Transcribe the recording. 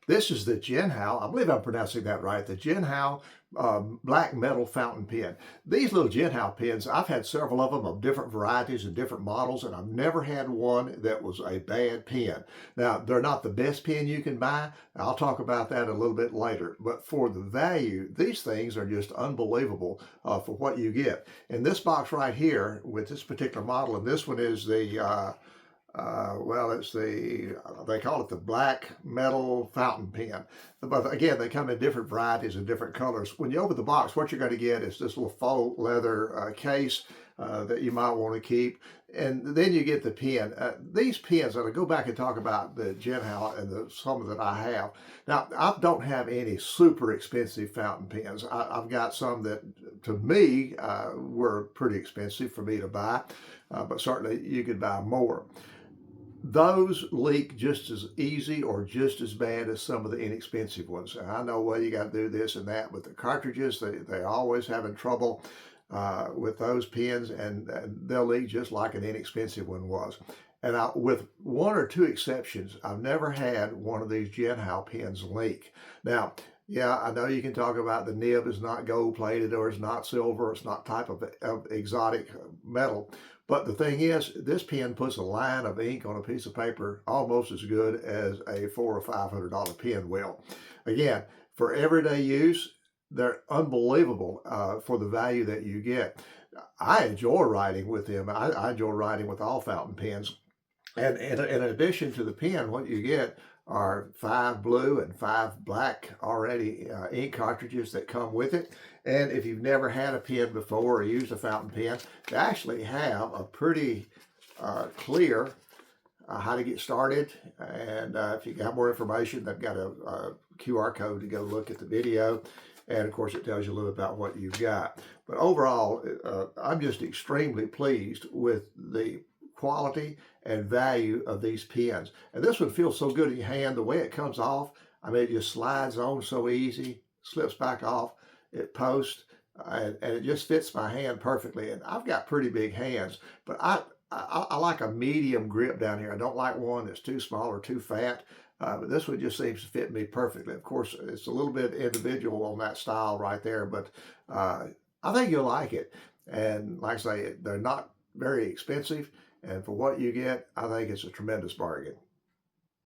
This is the JINHAO, I believe I'm pronouncing that right, the JINHAO black metal fountain pen. These little JINHAO pens, I've had several of them of different varieties and different models, and I've never had one that was a bad pen. Now, they're not the best pen you can buy. I'll talk about that a little bit later. But for the value, these things are just unbelievable for what you get. In this box right here, with this particular model, and this one is the well, it's they call it the black metal fountain pen. But again, they come in different varieties and different colors. When you open the box, what you're going to get is this little faux leather case that you might want to keep. And then you get the pen. These pens, and I go back and talk about the JINHAO and some that I have. Now, I don't have any super expensive fountain pens. I've got some that, to me, were pretty expensive for me to buy, but certainly you could buy more. Those leak just as easy or just as bad as some of the inexpensive ones. And I know, well, you got to do this and that, but the cartridges, they always having trouble with those pens, and they'll leak just like an inexpensive one was. And with one or two exceptions, I've never had one of these JINHAO pens leak. Now, yeah, I know you can talk about the nib is not gold plated or it's not silver, it's not type of exotic metal. But the thing is, this pen puts a line of ink on a piece of paper almost as good as a $400 or $500 pen will. Again, for everyday use, they're unbelievable for the value that you get. I enjoy writing with them. I enjoy writing with all fountain pens. And in addition to the pen, what you get are 5 blue and 5 black already ink cartridges that come with it. And if you've never had a pen before or used a fountain pen, they actually have a pretty clear how to get started. And if you got more information, they've got a QR code to go look at the video. And of course, it tells you a little bit about what you've got. But overall, I'm just extremely pleased with the quality and value of these pens. And this one feels so good in your hand. The way it comes off, I mean, it just slides on so easy, slips back off, it posts, and it just fits my hand perfectly. And I've got pretty big hands, but I like a medium grip down here. I don't like one that's too small or too fat. But this one just seems to fit me perfectly. Of course, it's a little bit individual on that style right there, but I think you'll like it. And like I say, they're not very expensive. And for what you get, I think it's a tremendous bargain.